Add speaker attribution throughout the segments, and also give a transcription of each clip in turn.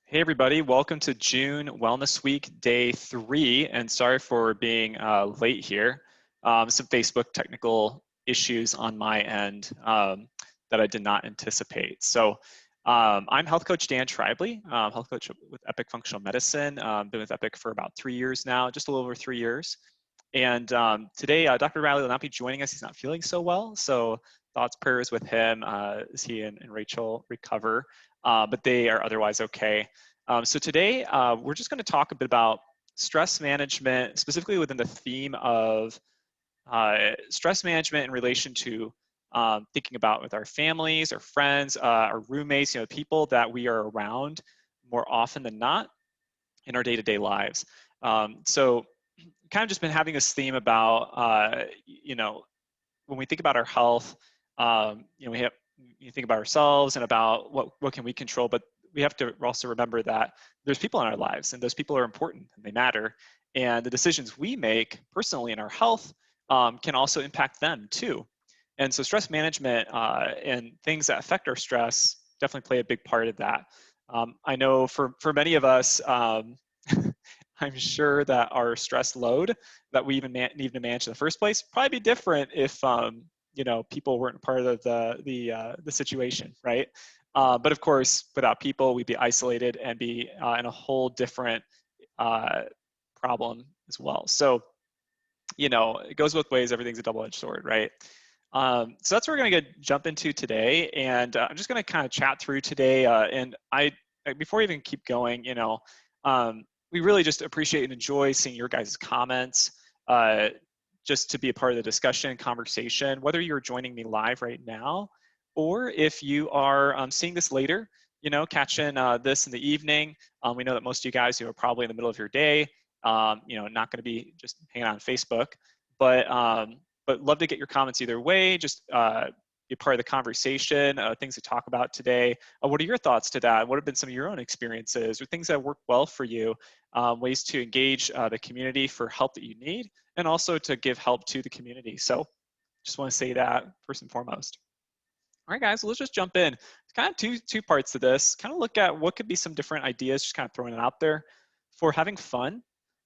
Speaker 1: Hey everybody, welcome to June Wellness Week, day 3, and sorry for being late here. Some Facebook technical issues on my end that I did not anticipate. So I'm health coach Dan Tribely, health coach with Epic Functional Medicine. Been with Epic for about 3 years now, just a little over 3 years. And today, Dr. Riley will not be joining us. He's not feeling so well. So thoughts, prayers with him as he and Rachel recover. But they are otherwise okay. So today, we're just going to talk a bit about stress management, specifically within the theme of stress management in relation to thinking about with our families, our friends, our roommates, people that we are around more often than not in our day-to-day lives. So kind of just been having this theme about, when we think about our health, you think about ourselves and about what can we control, but we have to also remember that there's people in our lives and those people are important and they matter. And the decisions we make personally in our health can also impact them too. And so stress management and things that affect our stress definitely play a big part of that. I know for many of us, I'm sure that our stress load that we even need to manage in the first place probably be different if people weren't part of the situation, right? But of course, without people, we'd be isolated and be in a whole different problem as well. So it goes both ways. Everything's a double-edged sword, right? So that's what we're going to jump into today, and I'm just going to kind of chat through today. And before we even keep going, we really just appreciate and enjoy seeing your guys' comments, just to be a part of the discussion and conversation, whether you're joining me live right now, or if you are seeing this later, catching this in the evening. We know that most of you guys who are probably in the middle of your day, not going to be just hanging on Facebook, but love to get your comments either way. Just be part of the conversation, things to talk about today. What are your thoughts to that? What have been some of your own experiences or things that work well for you? Ways to engage the community for help that you need, and also to give help to the community. So just want to say that first and foremost. All right, guys, so let's just jump in. It's kind of two parts to this. Kind of look at what could be some different ideas, just kind of throwing it out there for having fun,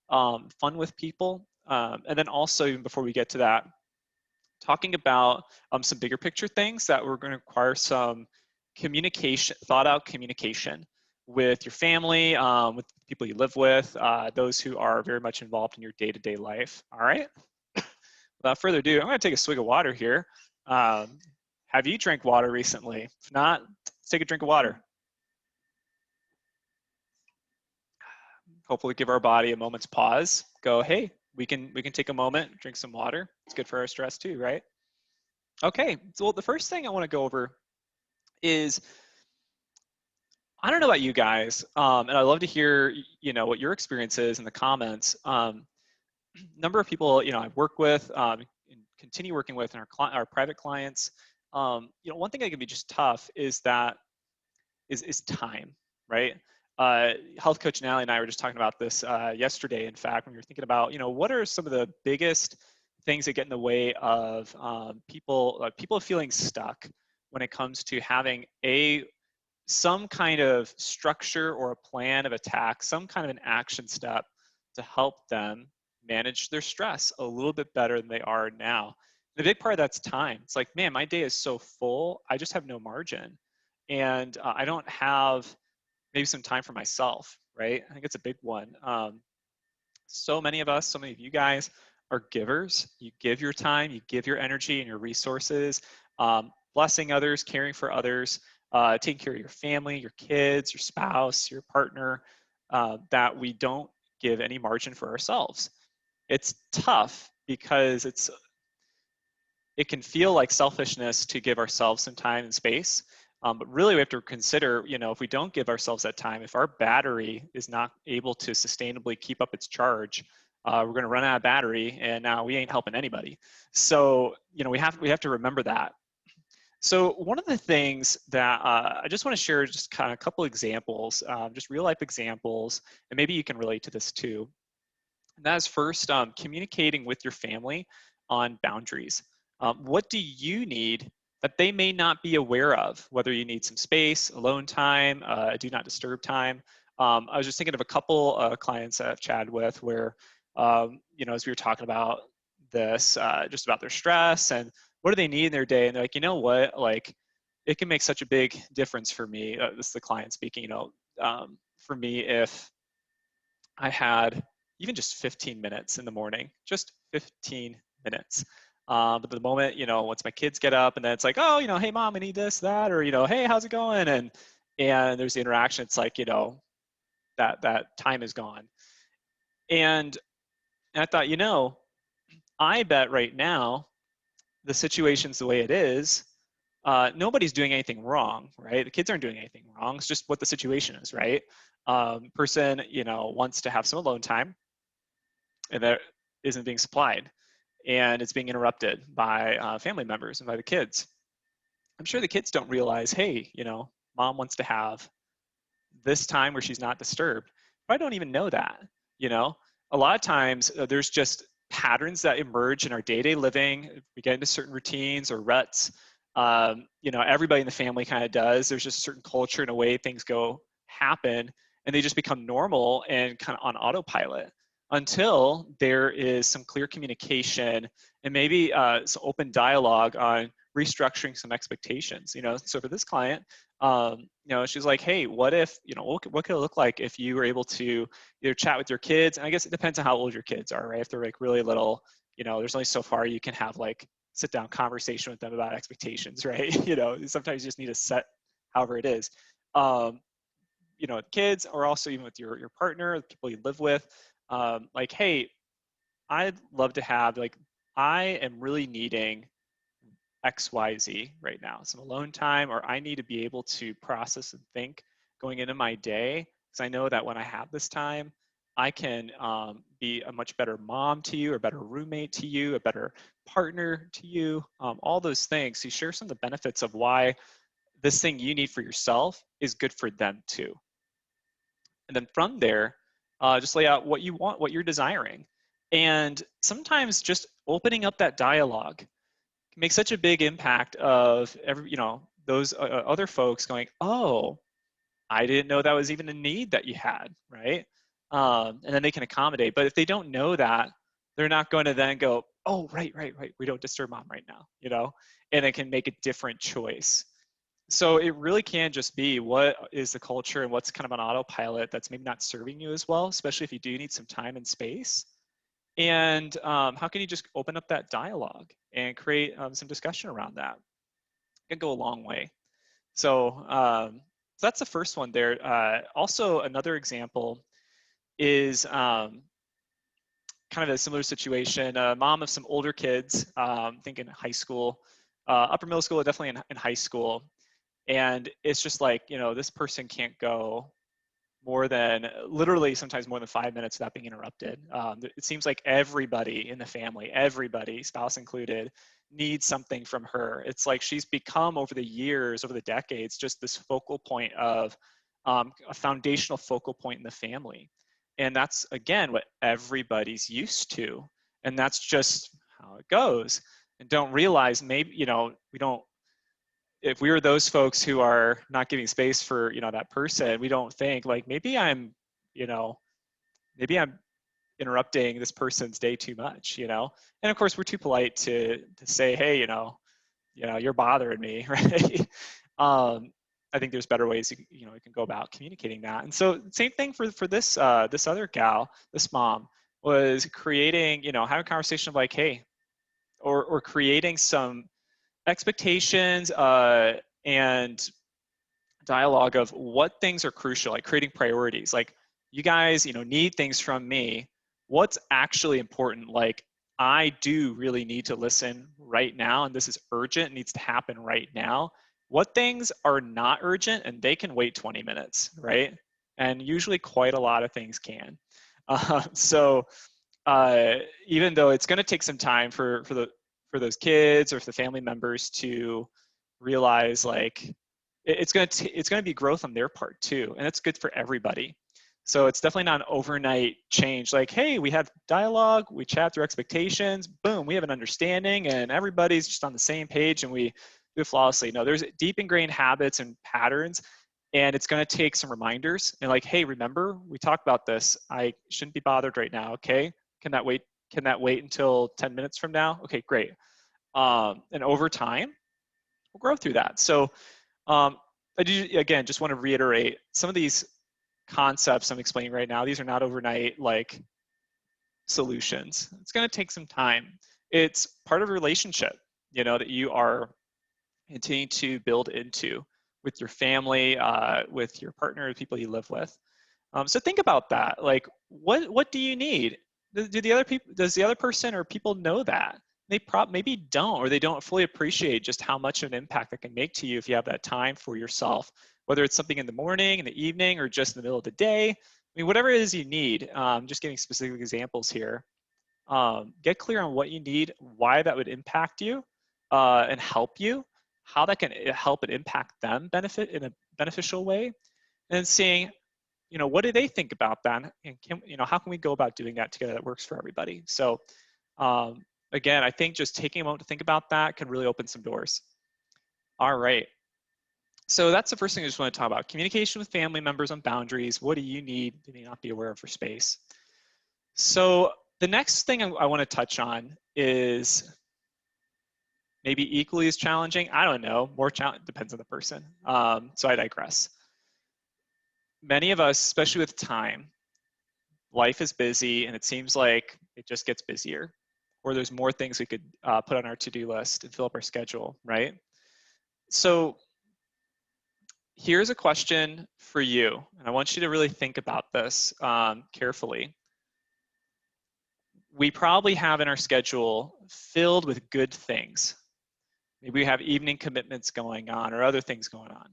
Speaker 1: fun with people. And then also, even before we get to that, talking about some bigger picture things that we're going to require some communication, thought out communication with your family, with people you live with, those who are very much involved in your day-to-day life. All right. Without further ado, I'm going to take a swig of water here. Have you drank water recently? If not, let's take a drink of water. Hopefully give our body a moment's pause. Go, hey, we can take a moment, drink some water. It's good for our stress too, right? Okay, so the first thing I want to go over is, I don't know about you guys, and I'd love to hear, what your experience is in the comments. Number of people, I work with, and continue working with, and our private clients. One thing that can be just tough is time, right? Health coach Natalie and I were just talking about this yesterday. In fact, when we were thinking about, what are some of the biggest things that get in the way of people feeling stuck when it comes to having some kind of structure or a plan of attack, some kind of an action step to help them manage their stress a little bit better than they are now. The big part of that's time. It's like, man, my day is so full, I just have no margin. And I don't have maybe some time for myself, right? I think it's a big one. So many of us, so many of you guys are givers. You give your time, you give your energy and your resources, blessing others, caring for others, taking care of your family, your kids, your spouse, your partner, that we don't give any margin for ourselves. It's tough because it can feel like selfishness to give ourselves some time and space. But really, we have to consider, if we don't give ourselves that time, if our battery is not able to sustainably keep up its charge, we're going to run out of battery, and now we ain't helping anybody. So, we have to remember that. So one of the things that I just want to share, just kind of a couple examples, just real life examples, and maybe you can relate to this too. And that is first, communicating with your family on boundaries. What do you need that they may not be aware of? Whether you need some space, alone time, do not disturb time. I was just thinking of a couple clients that I've chatted with where, you know, as we were talking about this, just about their stress and what do they need in their day, and they're like, you know what, like, it can make such a big difference for me. This is the client speaking. You know, for me, if I had even just 15 minutes in the morning, just 15 minutes. But the moment, you know, once my kids get up and then it's like, oh, you know, hey mom, I need this, that, or, you know, hey, how's it going? And there's the interaction. It's like, you know, that time is gone. And I thought, you know, I bet right now the situation's the way it is. Nobody's doing anything wrong, right? The kids aren't doing anything wrong. It's just what the situation is, right? Person, you know, wants to have some alone time, and that isn't being supplied, and it's being interrupted by family members and by the kids. I'm sure the kids don't realize, hey, you know, mom wants to have this time where she's not disturbed. But I don't even know that, you know. A lot of times there's just patterns that emerge in our day-to-day living. We get into certain routines or ruts. You know, everybody in the family kind of does. There's just a certain culture and a way things go happen, and they just become normal and kind of on autopilot until there is some clear communication and maybe some open dialogue on restructuring some expectations. You know, so for this client, you know, she's like, hey, what if, you know, what could it look like if you were able to either chat with your kids? And I guess it depends on how old your kids are, right? If they're like really little, you know, there's only so far you can have like sit down conversation with them about expectations, right? You know, sometimes you just need to set however it is. You know, kids, or also even with your partner, the people you live with, like, hey, I'd love to have, like, I am really needing XYZ right now, some alone time, or I need to be able to process and think going into my day, because I know that when I have this time, I can be a much better mom to you, a better roommate to you, a better partner to you, all those things. So you share some of the benefits of why this thing you need for yourself is good for them too. And then from there, just lay out what you want, what you're desiring. And sometimes just opening up that dialogue can make such a big impact of every, you know, those other folks going, oh, I didn't know that was even a need that you had, right? And then they can accommodate. But if they don't know that, they're not going to then go, oh, right, right, right. We don't disturb mom right now, you know, and it can make a different choice. So it really can just be what is the culture and what's kind of an autopilot that's maybe not serving you as well, especially if you do need some time and space. And how can you just open up that dialogue and create some discussion around that? It can go a long way. So that's the first one there. Also, another example is kind of a similar situation. A mom of some older kids, thinking high school, upper middle school, definitely in high school. And it's just like, you know, this person can't go more than, literally sometimes more than 5 minutes without being interrupted. It seems like everybody in the family, everybody, spouse included, needs something from her. It's like she's become over the years, over the decades, just this focal point of a foundational focal point in the family. And that's, again, what everybody's used to. And that's just how it goes. And don't realize, maybe, you know, we don't, if we were those folks who are not giving space for, you know, that person, we don't think like, maybe I'm, you know, maybe I'm interrupting this person's day too much, you know. And of course we're too polite to say, hey, you know, you're bothering me, right? I think there's better ways you know, you can go about communicating that. And so same thing for this this other gal, this mom, was creating, you know, having a conversation of like, hey, or creating some expectations and dialogue of what things are crucial, like creating priorities. Like, you guys, you know, need things from me. What's actually important? Like, I do really need to listen right now, and this is urgent, needs to happen right now. What things are not urgent and they can wait 20 minutes, right? And usually quite a lot of things can. So even though it's going to take some time for those kids or for the family members to realize, like, it's going to be growth on their part too, and it's good for everybody. So it's definitely not an overnight change. Like, hey, we have dialogue, we chat through expectations, boom, we have an understanding, and everybody's just on the same page, and we do it flawlessly. No, there's deep ingrained habits and patterns And it's going to take some reminders and like, hey, remember we talked about this. I shouldn't be bothered right now. Okay. Can that wait? Can that wait until 10 minutes from now? Okay, great. And over time, we'll grow through that. So I do, again, just want to reiterate some of these concepts I'm explaining right now. These are not overnight like solutions. It's going to take some time. It's part of a relationship, you know, that you are continuing to build into with your family, with your partner, the people you live with. So think about that. Like, what do you need? Do the other people, does the other person or people know that? They maybe don't, or they don't fully appreciate just how much of an impact that can make to you if you have that time for yourself, whether it's something in the morning, in the evening, or just in the middle of the day. I mean, whatever it is you need, just giving specific examples here. Get clear on what you need, why that would impact you, and help you, how that can help and impact them benefit in a beneficial way, and then seeing, you know, what do they think about that, and can, you know, how can we go about doing that together that works for everybody? So again, I think just taking a moment to think about that can really open some doors. All right. So that's the first thing I just want to talk about. Communication with family members on boundaries. What do you need? You may not be aware of for space. So the next thing I want to touch on is maybe equally as challenging. I don't know, more challenge, depends on the person. So I digress. Many of us, especially with time, life is busy and it seems like it just gets busier, or there's more things we could put on our to-do list and fill up our schedule, right? So here's a question for you, and I want you to really think about this carefully. We probably have in our schedule filled with good things. Maybe we have evening commitments going on or other things going on.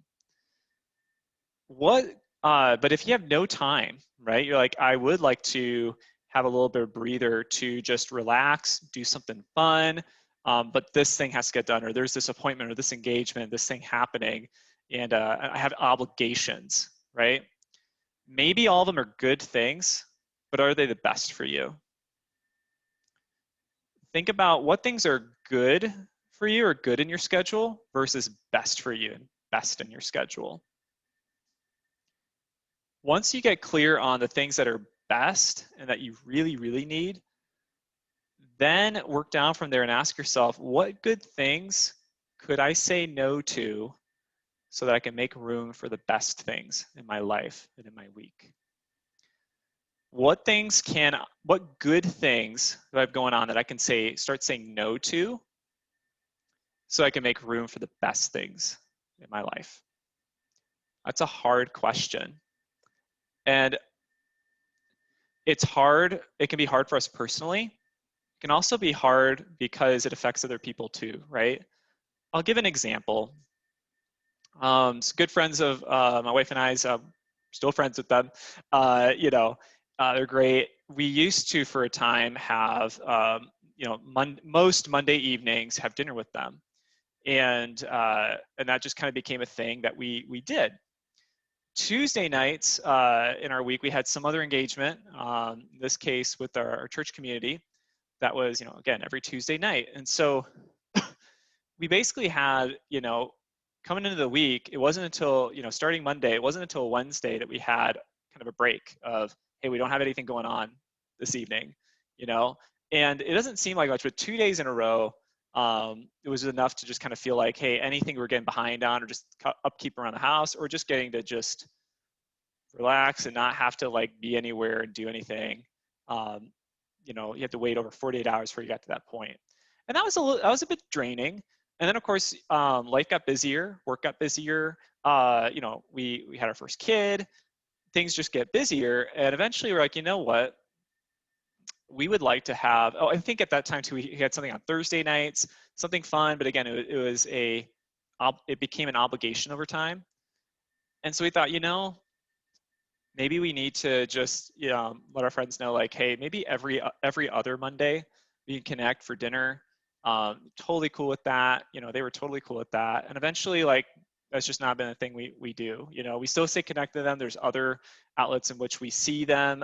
Speaker 1: But if you have no time, right? You're like, I would like to have a little bit of breather to just relax, do something fun, but this thing has to get done, or there's this appointment or this engagement, this thing happening, and I have obligations, right? Maybe all of them are good things, but are they the best for you? Think about what things are good for you or good in your schedule versus best for you and best in your schedule. Once you get clear on the things that are best and that you really, really need, then work down from there and ask yourself, what good things could I say no to so that I can make room for the best things in my life and in my week? What good things that I have going on that I can start saying no to so I can make room for the best things in my life? That's a hard question. And it's hard. It can be hard for us personally. It can also be hard because it affects other people too, right? I'll give an example. So good friends of my wife and I's, still friends with them. They're great. We used to, for a time, have most Monday evenings have dinner with them, and that just kind of became a thing that we did. Tuesday nights in our week, we had some other engagement, in this case with our church community, that was, again, every Tuesday night. And so we basically had, coming into the week, it wasn't until, starting Monday, it wasn't until Wednesday that we had kind of a break of, hey, we don't have anything going on this evening, and it doesn't seem like much, but 2 days in a row, it was enough to just kind of feel like, hey, anything we're getting behind on, or just upkeep around the house, or just getting to just relax and not have to like be anywhere and do anything. You have to wait over 48 hours before you got to that point. And that was a bit draining. And then of course, life got busier, work got busier. We had our first kid, things just get busier. And eventually we're like, you know what? We would like to have, I think at that time too, we had something on Thursday nights, something fun, but again, it became an obligation over time. And so we thought, maybe we need to just let our friends know, like, hey, maybe every other Monday we can connect for dinner. Totally cool with that. They were totally cool with that. And eventually, like, that's just not been a thing we do. We still stay connected to them. There's other outlets in which we see them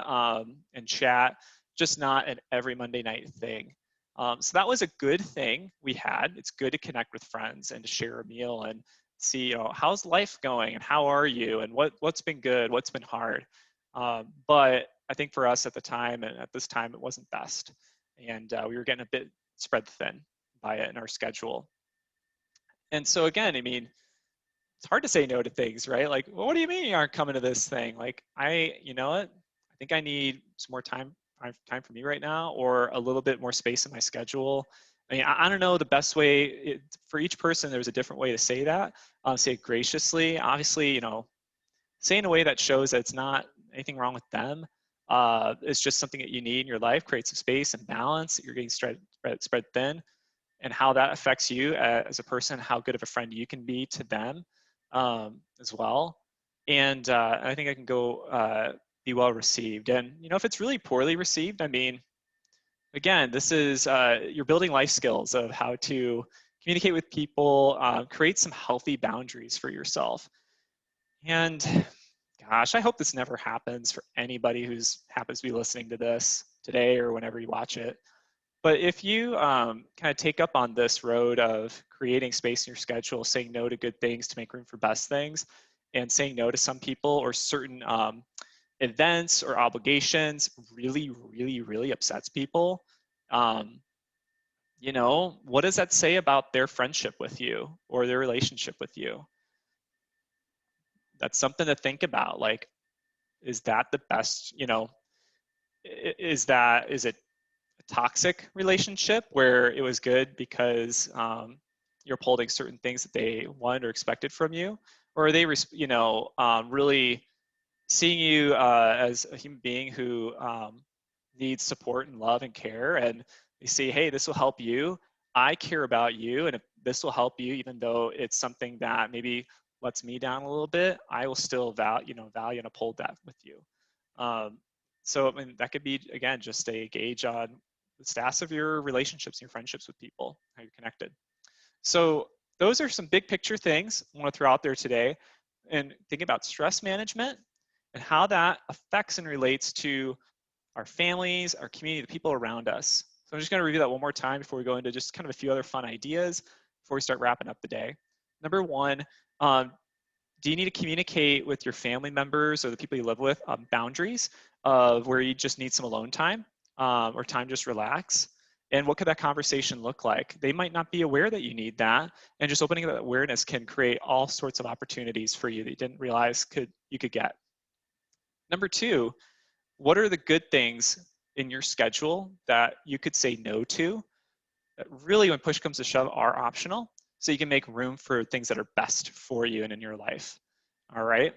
Speaker 1: and chat, just not an every Monday night thing. So that was a good thing we had. It's good to connect with friends and to share a meal and see, how's life going and how are you and what's been good, what's been hard. But I think for us at the time and at this time, it wasn't best. And we were getting a bit spread thin by it in our schedule. And so again, I mean, it's hard to say no to things, right? Like, well, what do you mean you aren't coming to this thing? Like, you know what? I think I need some more time for me right now, or a little bit more space in my schedule. I mean, I don't know the best way for each person. There's a different way to say that. Say it graciously. Obviously, say in a way that shows that it's not anything wrong with them. It's just something that you need in your life. Create some space and balance. You're getting spread thin, and how that affects you as a person. How good of a friend you can be to them as well. And I think I can go be well received. And if it's really poorly received, I mean, again, this is you're building life skills of how to communicate with people, create some healthy boundaries for yourself. And gosh, I hope this never happens for anybody who's happens to be listening to this today or whenever you watch it. But if you kind of take up on this road of creating space in your schedule, saying no to good things to make room for best things, and saying no to some people or certain events or obligations really, really, really upsets people, what does that say about their friendship with you or their relationship with you? That's something to think about. Like, is that the best, is it a toxic relationship where it was good because you're upholding certain things that they wanted or expected from you? Or are they, really seeing you as a human being who needs support and love and care, and they say, hey, this will help you. I care about you, and if this will help you, even though it's something that maybe lets me down a little bit, I will still value and uphold that with you. So I mean, that could be, again, just a gauge on the status of your relationships and your friendships with people, how you're connected. So those are some big picture things I want to throw out there today, and thinking about stress management and how that affects and relates to our families, our community, the people around us. So I'm just going to review that one more time before we go into just kind of a few other fun ideas before we start wrapping up the day. Number one, do you need to communicate with your family members or the people you live with boundaries of where you just need some alone time or time just relax? And what could that conversation look like? They might not be aware that you need that, and just opening that awareness can create all sorts of opportunities for you that you didn't realize you could get. Number two, what are the good things in your schedule that you could say no to that really, when push comes to shove, are optional, so you can make room for things that are best for you and in your life? All right,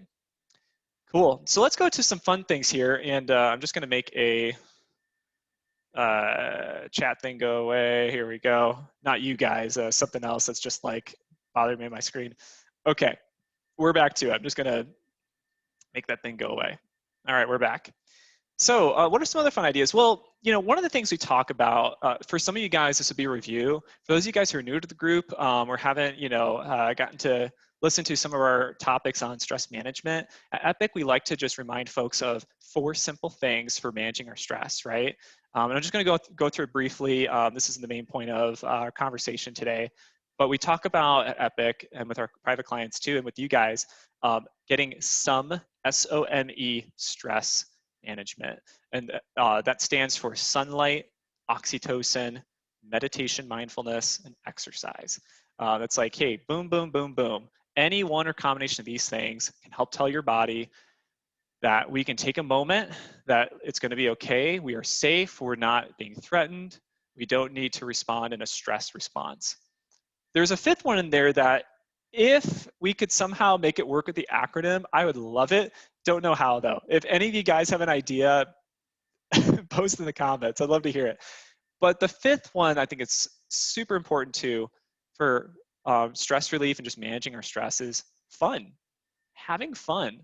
Speaker 1: cool. So let's go to some fun things here, and I'm just going to make a chat thing go away. Here we go. Not you guys, something else that's just like bothering me on my screen. Okay, we're back to it. I'm just going to make that thing go away. All right, we're back. So what are some other fun ideas? Well, one of the things we talk about, for some of you guys, this would be a review. For those of you guys who are new to the group or haven't, gotten to listen to some of our topics on stress management, at Epic, we like to just remind folks of 4 simple things for managing our stress, right? And I'm just going to go through it briefly. This isn't the main point of our conversation today, but we talk about at Epic and with our private clients too, and with you guys, getting some SOME stress management. And that stands for sunlight, oxytocin, meditation, mindfulness, and exercise. It's like, hey, boom, boom, boom, boom. Any one or combination of these things can help tell your body that we can take a moment, that it's going to be okay. We are safe. We're not being threatened. We don't need to respond in a stress response. There's a 5th one in there that if we could somehow make it work with the acronym, I would love it. Don't know how though. If any of you guys have an idea, post in the comments. I'd love to hear it. But the 5th one, I think it's super important too for stress relief and just managing our stress is fun. Having fun.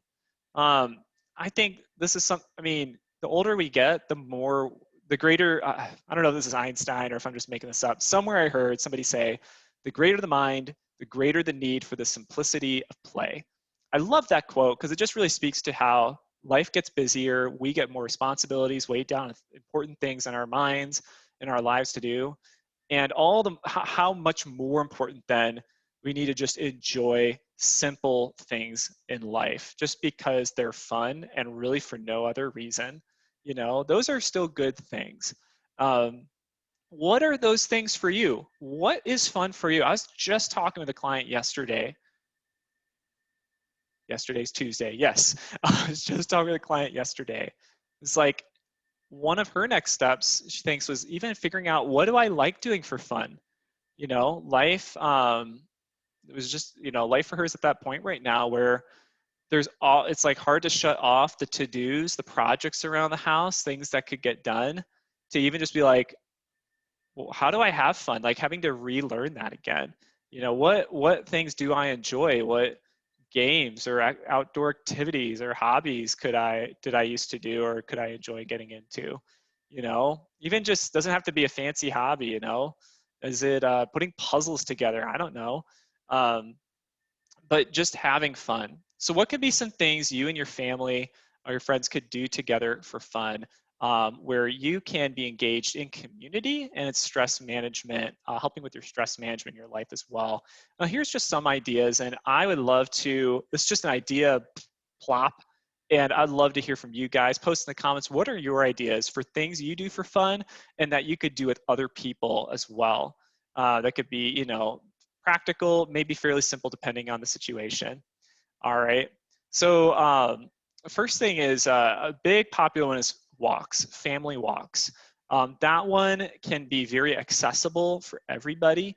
Speaker 1: I think this is the older we get, the greater, I don't know if this is Einstein or if I'm just making this up. Somewhere I heard somebody say, the greater the mind, the greater the need for the simplicity of play. I love that quote because it just really speaks to how life gets busier. We get more responsibilities, weighed down with important things in our minds, in our lives to do. And how much more important then we need to just enjoy simple things in life just because they're fun and really for no other reason. You know, those are still good things. What are those things for you? What is fun for you? I was just talking with a client yesterday. Yesterday's Tuesday. Yes. I was just talking with a client yesterday. It's like one of her next steps, she thinks, was even figuring out what do I like doing for fun? You know, life, it was just, you know, life for her is at that point right now where there's all, it's like hard to shut off the to-dos, the projects around the house, things that could get done, to even just be like, well, how do I have fun? Like having to relearn that again. You know, what things do I enjoy? What games or outdoor activities or hobbies did I used to do or could I enjoy getting into? You know, even just doesn't have to be a fancy hobby. You know, is it putting puzzles together? I don't know. Um, but just having fun. So, what could be some things you and your family or your friends could do together for fun, where you can be engaged in community and it's stress management, helping with your stress management in your life as well? Now, here's just some ideas, and I would love to. This is just an idea, plop. And I'd love to hear from you guys. Post in the comments, what are your ideas for things you do for fun and that you could do with other people as well? That could be, you know, practical, maybe fairly simple depending on the situation. All right. So first thing is a big popular one is walks, family walks. That one can be very accessible for everybody.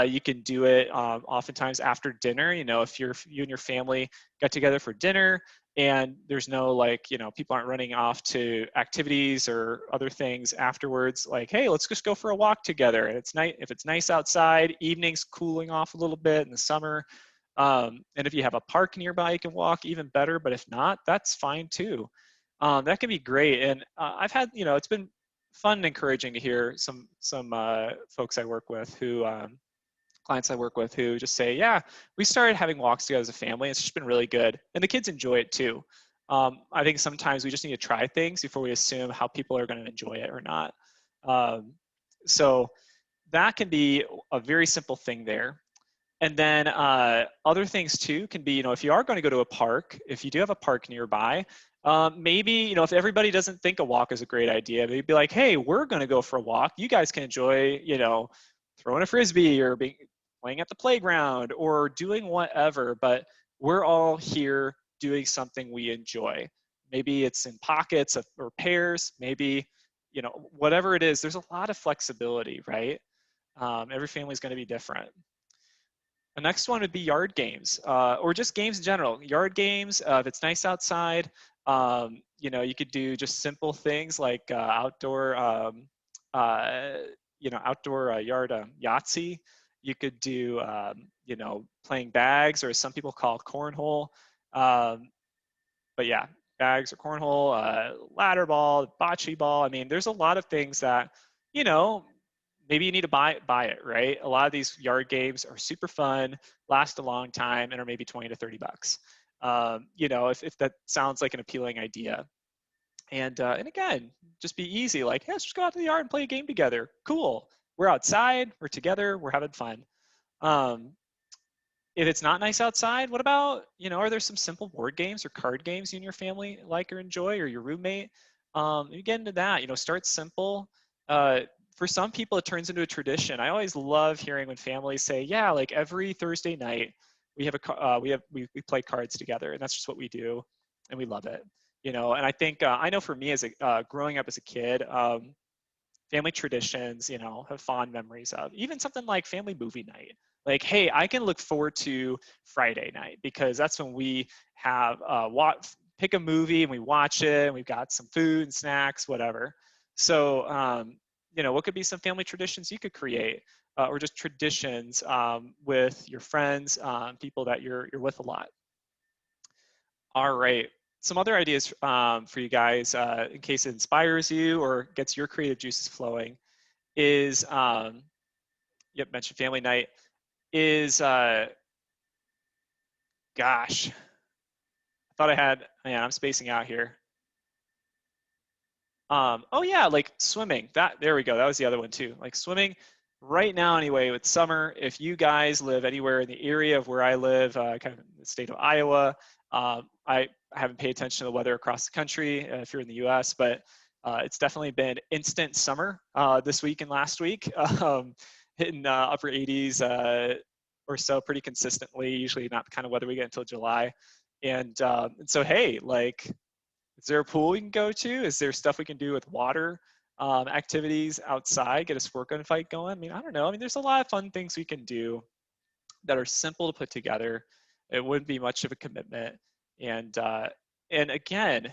Speaker 1: You can do it oftentimes after dinner. You know, if you and your family get together for dinner and there's no like, you know, people aren't running off to activities or other things afterwards, like, hey, let's just go for a walk together. And it's nice if it's nice outside, evenings cooling off a little bit in the summer. And if you have a park nearby, you can walk, even better. But if not, that's fine too. That can be great. And I've had, you know, it's been fun and encouraging to hear some folks I work with who clients I work with who just say, yeah, we started having walks together as a family. It's just been really good. And the kids enjoy it too. I think sometimes we just need to try things before we assume how people are going to enjoy it or not. So that can be a very simple thing there. And then other things too can be, you know, if you are going to go to a park, if you do have a park nearby, maybe, you know, if everybody doesn't think a walk is a great idea, maybe be like, hey, we're going to go for a walk. You guys can enjoy, you know, throwing a Frisbee or playing at the playground or doing whatever, but we're all here doing something we enjoy. Maybe it's in pockets or pairs, maybe, you know, whatever it is, there's a lot of flexibility, right? Every family is going to be different. The next one would be yard games, or just games in general. Yard games, if it's nice outside, you know, you could do just simple things like outdoor, uh, you know, outdoor yard Yahtzee. You could do, you know, playing bags, or as some people call cornhole. Um, but yeah, bags or cornhole, ladder ball, bocce ball. I mean, there's a lot of things that, you know, maybe you need to buy it, right? A lot of these yard games are super fun, last a long time, and are maybe 20 to 30 bucks. You know, if that sounds like an appealing idea. And again, just be easy, like, hey, let's just go out to the yard and play a game together. Cool. We're outside, we're together, we're having fun. Um, if it's not nice outside, what about, you know, are there some simple board games or card games you and your family like or enjoy, or your roommate? You get into that, you know, start simple. For some people, it turns into a tradition. I always love hearing when families say, yeah, like every Thursday night, we play cards together, and that's just what we do, and we love it. You know, and I think, I know for me as a, growing up as a kid, family traditions, you know, have fond memories of. Even something like family movie night. Like, hey, I can look forward to Friday night because that's when we have pick a movie and we watch it and we've got some food and snacks, whatever. So, you know, what could be some family traditions you could create, or just traditions with your friends, people that you're with a lot. All right. Some other ideas for you guys, in case it inspires you or gets your creative juices flowing, is yep, mentioned family night, is gosh, I thought I had, man, I'm spacing out here. Oh yeah, like swimming. That, there we go. That was the other one too. Like swimming, right now anyway, with summer, if you guys live anywhere in the area of where I live, kind of in the state of Iowa, I haven't paid attention to the weather across the country if you're in the US, but it's definitely been instant summer this week and last week, hitting upper 80s or so pretty consistently, usually not the kind of weather we get until July. And so, hey, like, is there a pool we can go to? Is there stuff we can do with water activities outside, get a sport gun fight going? I mean, I don't know. I mean, there's a lot of fun things we can do that are simple to put together. It wouldn't be much of a commitment. And again,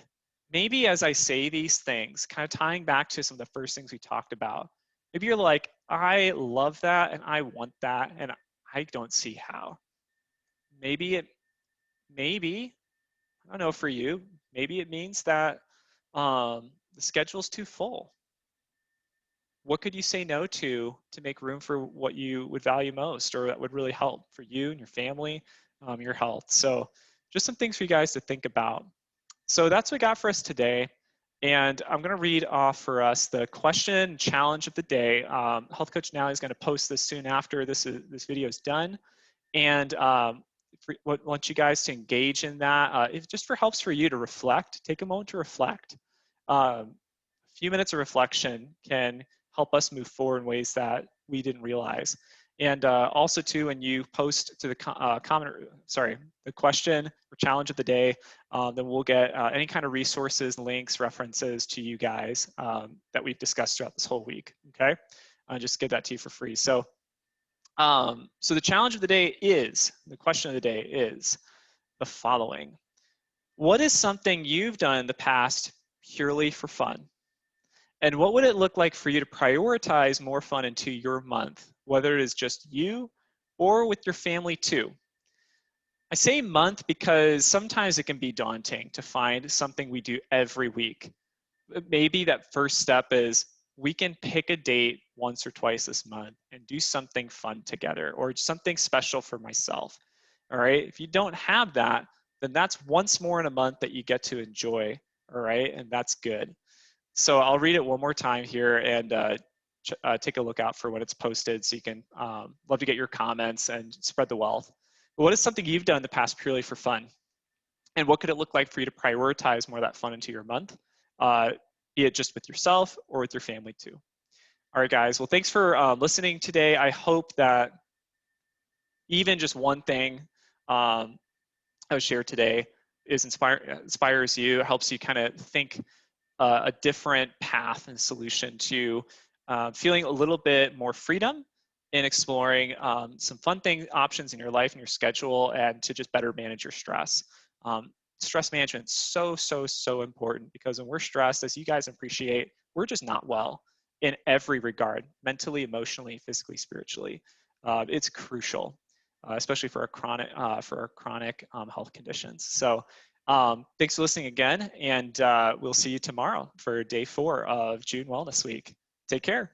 Speaker 1: maybe as I say these things, kind of tying back to some of the first things we talked about, maybe you're like, I love that and I want that and I don't see how. Maybe, I don't know for you, maybe it means that the schedule's too full. What could you say no to make room for what you would value most or that would really help for you and your family, your health? So just some things for you guys to think about. So that's what we got for us today. And I'm going to read off for us the question challenge of the day. Health Coach Nally is going to post this soon after this video is done. And want you guys to engage in that. It just helps for you to reflect. Take a moment to reflect. A few minutes of reflection can help us move forward in ways that we didn't realize. And also too, when you post to the the question or challenge of the day, then we'll get any kind of resources, links, references to you guys that we've discussed throughout this whole week. Okay, just get that to you for free. So, so the challenge of the day is, the question of the day is the following: what is something you've done in the past purely for fun? And what would it look like for you to prioritize more fun into your month, whether it is just you or with your family too? I say month because sometimes it can be daunting to find something we do every week. Maybe that first step is we can pick a date once or twice this month and do something fun together or something special for myself. All right. If you don't have that, then that's once more in a month that you get to enjoy. All right. And that's good. So I'll read it one more time here and take a look out for when it's posted so you can love to get your comments and spread the wealth. But what is something you've done in the past purely for fun? And what could it look like for you to prioritize more of that fun into your month, be it just with yourself or with your family too? All right, guys. Well, thanks for listening today. I hope that even just one thing I was shared today inspires you, helps you kind of think a different path and solution to feeling a little bit more freedom in exploring some fun options in your life and your schedule, and to just better manage your stress. Stress management is so important, because when we're stressed, as you guys appreciate, we're just not well in every regard, mentally, emotionally, physically, spiritually. It's crucial, especially for our chronic health conditions. So thanks for listening again, and we'll see you tomorrow for day 4 of June Wellness Week. Take care.